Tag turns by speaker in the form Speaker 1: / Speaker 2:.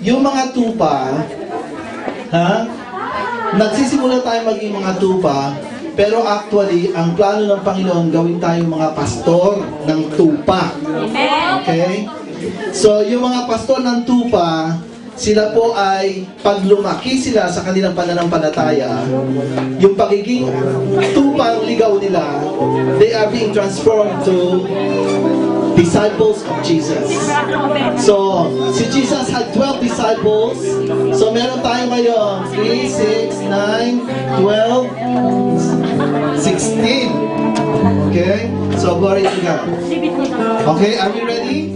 Speaker 1: yung mga tupa, nagsisimula tayo maging mga tupa, pero actually, ang plano ng Panginoon, gawin tayong mga pastor ng tupa. Okay? So, yung mga pastor ng tupa, sila po ay, pag lumaki sila sa kanilang pananampalataya, yung pagiging tupang ligaw nila, they are being transformed to disciples of Jesus. So, si Jesus had 12 disciples. So, meron tayo ngayon 3, 6, 9, 12, 16. Okay? So, glory to God. Okay, are we ready?